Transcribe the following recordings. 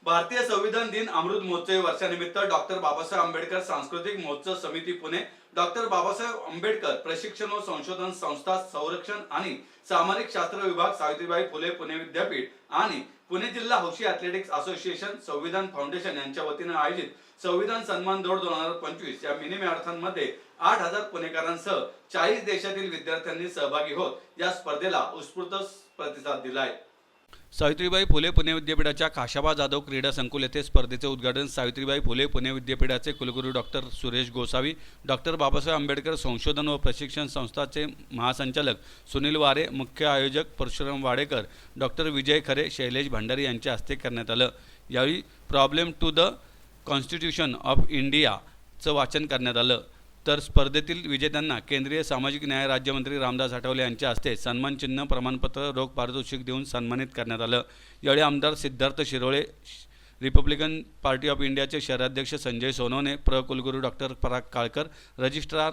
भारतीय संविधान दिन अमृत महोत्सवी वर्षानिमित्त डॉक्टर बाबासाहेब आंबेडकर सांस्कृतिक महोत्सव समिती पुणे, डॉक्टर बाबासाहेब आंबेडकर प्रशिक्षण व संशोधन संस्था संरक्षण आणि सामाजिक शास्त्र विभाग, सावित्रीबाई फुले पुणे विद्यापीठ आणि पुणे जिल्हा हौशी ॲथलेटिक्स असोसिएशन, संविधान फाउंडेशन यांच्या वतीने आयोजित संविधान सन्मान दौड 2025 या मिनी मॅरेथॉनमध्ये 8,000 पुणेकरांसह 40 देशातील विद्यार्थ्यांनी सहभागी होत या स्पर्धेला उत्स्फूर्त प्रतिसाद दिलाय। सावित्रीबाई फुले पुणे विद्यापीठाच्या काशाबा जाधव क्रीडा संकुल येथे स्पर्धेचे उद्घाटन सावित्रीबाई फुले पुणे विद्यापीठाचे कुलगुरू डॉक्टर सुरेश गोसावी, डॉक्टर बाबासाहेब आंबेडकर संशोधन व प्रशिक्षण संस्थाचे महासंचालक सुनील वारे, मुख्य आयोजक परशुराम वाडेकर, डॉक्टर विजय खरे, शैलेश भंडारी यांच्या हस्ते करण्यात आलं। यावेळी preamble to the constitution of इंडियाचं वाचन करण्यात आलं। तर स्पर्धेतील विजेत्यांना केंद्रीय सामाजिक न्याय राज्यमंत्री रामदास आठवले यांच्या हस्ते सन्मान चिन्ह, प्रमाणपत्र, रोख पारितोषिक देऊन सन्मानित करण्यात आलं। यावेळी आमदार Siddharth Shirole, Republican party of इंडियाचे शहराध्यक्ष संजय सोनवणे, कुलगुरू डॉक्टर पराग काळकर, रजिस्ट्रार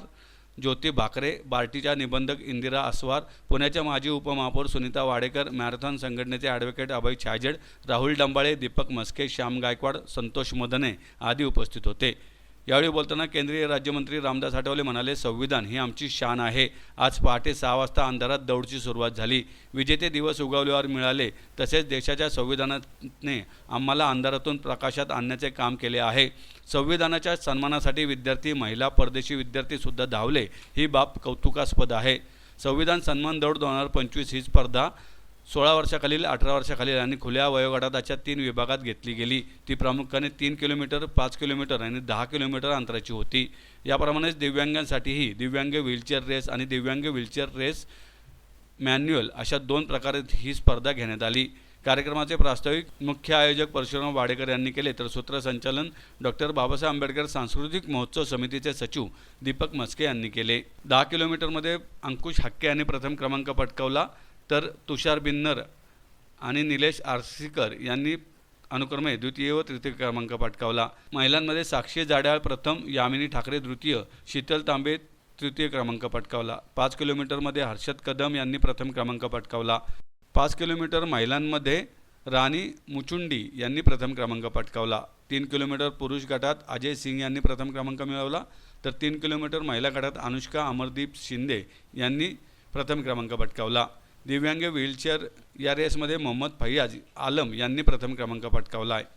ज्योती भाकरे, बार्टीच्या निबंधक इंदिरा अस्वार, पुण्याच्या माजी उपमहापौर सुनीता वाडेकर, मॅरेथॉन संघटनेचे ॲडव्होकेट अभय छाजेड, राहुल डंबाळे, दीपक मस्के, श्याम गायकवाड, संतोष मदने आदी उपस्थित होते। यावेळी बोलताना केंद्रीय राज्यमंत्री रामदास आठवले म्हणाले, संविधान ही आमची शान आहे। आज पहाटे 6 वाजता अंधारात दौडची सुरुवात झाली। विजेते दिवस उगवल्यावर मिळाले, तसेच देशाच्या संविधानाने आम्हाला अंधारातून प्रकाशात आणण्याचे काम केले आहे। संविधानाच्या सन्मानासाठी विद्यार्थी, महिला, परदेशी विद्यार्थी सुद्धा धावले, ही बाब कौतुकास्पद आहे। संविधान सन्मान दौड 2025 ही स्पर्धा 16 वर्षाखालील, 18 वर्षाखालील आणि खुल्या वयोगटात अशा 3 विभागात घेतली गेली। ती प्रामुख्याने 3 किलोमीटर, 5 किलोमीटर आणि 10 किलोमीटर अंतराची होती। याप्रमाणेच दिव्यांगांसाठीही दिव्यांग व्हीलचेअर रेस आणि दिव्यांग व्हीलचेअर रेस मॅन्युअल अशा 2 प्रकारे ही स्पर्धा घेण्यात आली। कार्यक्रमाचे प्रास्ताविक मुख्य आयोजक परशुराम वाडेकर यांनी केले, तर सूत्रसंचालन डॉक्टर बाबासाहेब आंबेडकर सांस्कृतिक महोत्सव समितीचे सचिव दीपक मस्के यांनी केले। 10 किलोमीटरमध्ये अंकुश हक्के यांनी प्रथम क्रमांक पटकावला, तर तुषार बिन्नर आणि निलेश आरसीकर यांनी अनुक्रमे द्वितीय व तृतीय क्रमांक पटकावला। महिलांमध्ये साक्षी जाड्याळ प्रथम, यामिनी ठाकरे द्वितीय, शीतल तांबे तृतीय क्रमांक पटकावला। 5 किलोमीटरमध्ये हर्षद कदम यांनी प्रथम क्रमांक पटकावला। 5 किलोमीटर महिलांमध्ये राणी मुचुंडी यांनी प्रथम क्रमांक पटकावला। 3 किलोमीटर पुरुष गटात अजय सिंग यांनी प्रथम क्रमांक मिळवला, तर 3 किलोमीटर महिला गटात अनुष्का अमरदीप शिंदे यांनी प्रथम क्रमांक पटकावला। दिव्यांग व्हीलचेअर या रेसमध्ये मोहम्मद फैयाज आलम यांनी प्रथम क्रमांक पटकावला आहे।